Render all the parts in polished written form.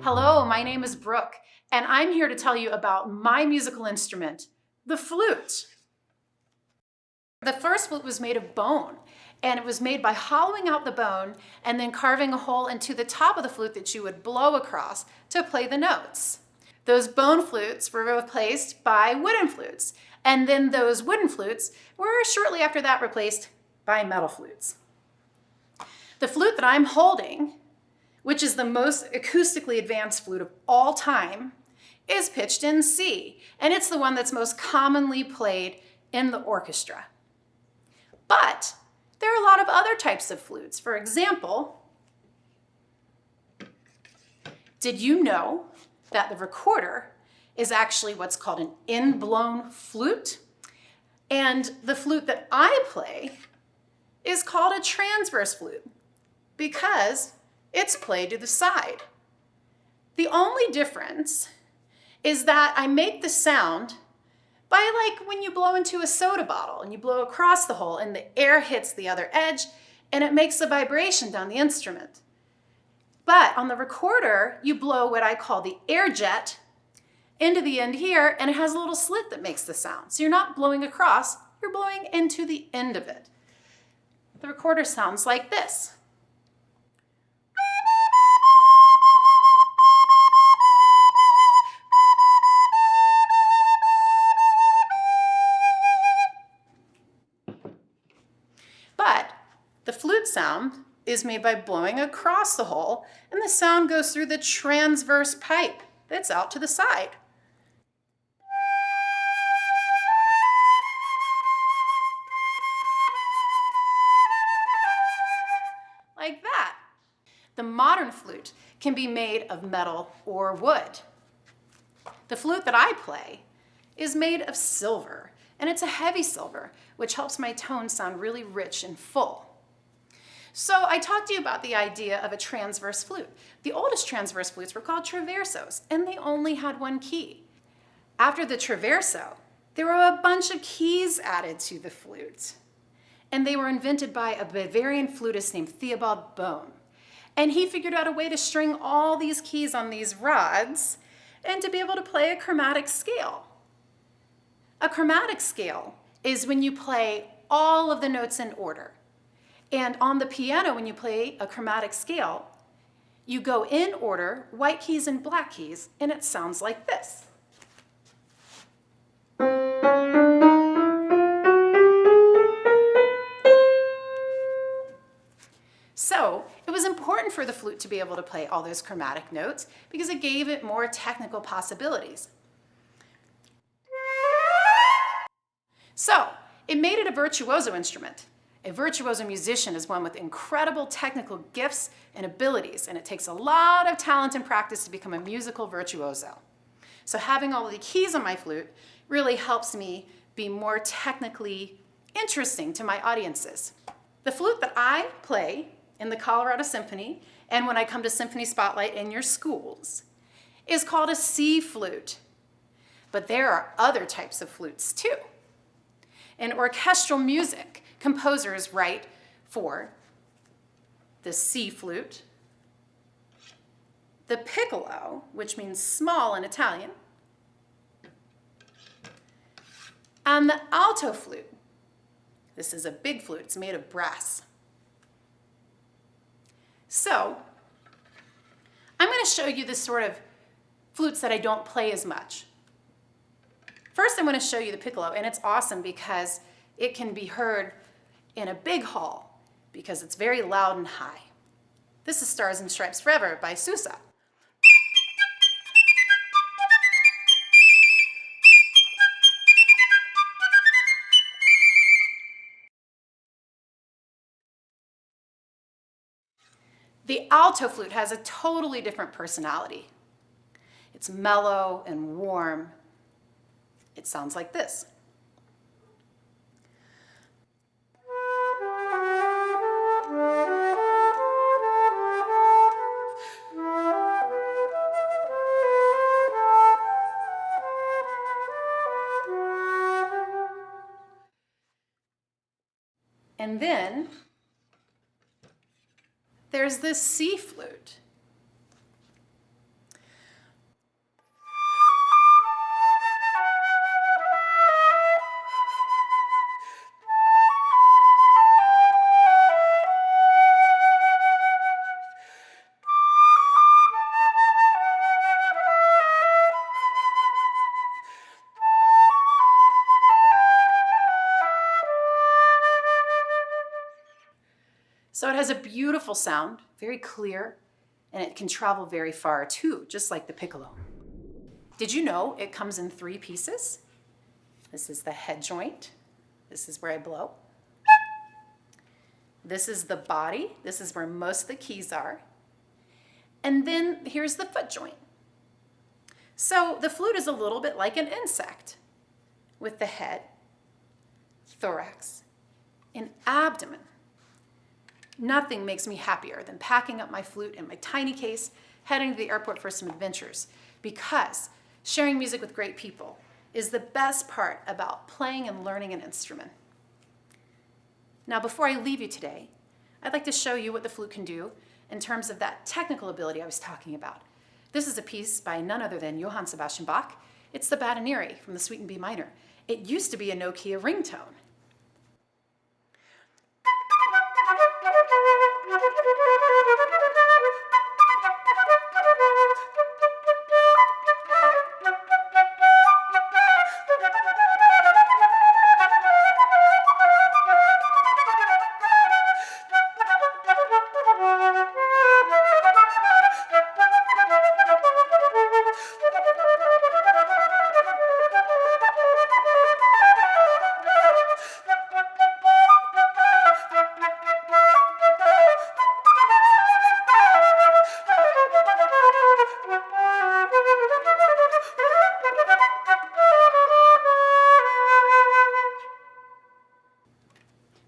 Hello, my name is Brooke, and I'm here to tell you about my musical instrument, the flute. The first flute was made of bone, and it was made by hollowing out the bone and then carving a hole into the top of the flute that you would blow across to play the notes. Those bone flutes were replaced by wooden flutes, and then those wooden flutes were shortly after that replaced by metal flutes. The flute that I'm holding, which is the most acoustically advanced flute of all time, is pitched in C, and it's the one that's most commonly played in the orchestra. But there are a lot of other types of flutes. For example, did you know that the recorder is actually what's called an in-blown flute? And the flute that I play is called a transverse flute because it's played to the side. The only difference is that I make the sound by like when you blow into a soda bottle and you blow across the hole and the air hits the other edge and it makes a vibration down the instrument. But on the recorder, you blow what I call the air jet into the end here, and it has a little slit that makes the sound. So you're not blowing across, you're blowing into the end of it. The recorder sounds like this. But the flute sound is made by blowing across the hole, and the sound goes through the transverse pipe that's out to the side. Like that. The modern flute can be made of metal or wood. The flute that I play is made of silver, and it's a heavy silver, which helps my tone sound really rich and full. So I talked to you about the idea of a transverse flute. The oldest transverse flutes were called traversos, and they only had one key. After the traverso, there were a bunch of keys added to the flute, and they were invented by a Bavarian flutist named Theobald Bohn. And he figured out a way to string all these keys on these rods and to be able to play a chromatic scale. A chromatic scale is when you play all of the notes in order. And on the piano, when you play a chromatic scale, you go in order, white keys and black keys, and it sounds like this. So it was important for the flute to be able to play all those chromatic notes because it gave it more technical possibilities. So it made it a virtuoso instrument. A virtuoso musician is one with incredible technical gifts and abilities, and it takes a lot of talent and practice to become a musical virtuoso. So having all of the keys on my flute really helps me be more technically interesting to my audiences. The flute that I play in the Colorado Symphony, and when I come to Symphony Spotlight in your schools, is called a C flute. But there are other types of flutes too. In orchestral music, composers write for the C flute, the piccolo, which means small in Italian, and the alto flute. This is a big flute, it's made of brass. So, I'm going to show you the sort of flutes that I don't play as much. First, I'm going to show you the piccolo, and it's awesome because it can be heard in a big hall because it's very loud and high. This is Stars and Stripes Forever by Sousa. The alto flute has a totally different personality. It's mellow and warm. It sounds like this. And then there's this C flute. So it has a beautiful sound, very clear, and it can travel very far too, just like the piccolo. Did you know it comes in 3 pieces? This is the head joint. This is where I blow. This is the body. This is where most of the keys are. And then here's the foot joint. So the flute is a little bit like an insect with the head, thorax, and abdomen. Nothing makes me happier than packing up my flute in my tiny case, heading to the airport for some adventures, because sharing music with great people is the best part about playing and learning an instrument. Now, before I leave you today, I'd like to show you what the flute can do in terms of that technical ability I was talking about. This is a piece by none other than Johann Sebastian Bach. It's the Badineri from the Suite in B minor. It used to be a no-key ringtone.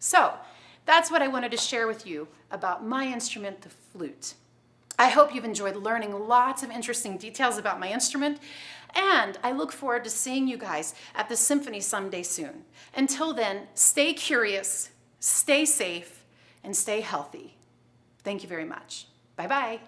So that's what I wanted to share with you about my instrument, the flute. I hope you've enjoyed learning lots of interesting details about my instrument, and I look forward to seeing you guys at the Symphony someday soon. Until then, stay curious, stay safe, and stay healthy. Thank you very much. Bye-bye.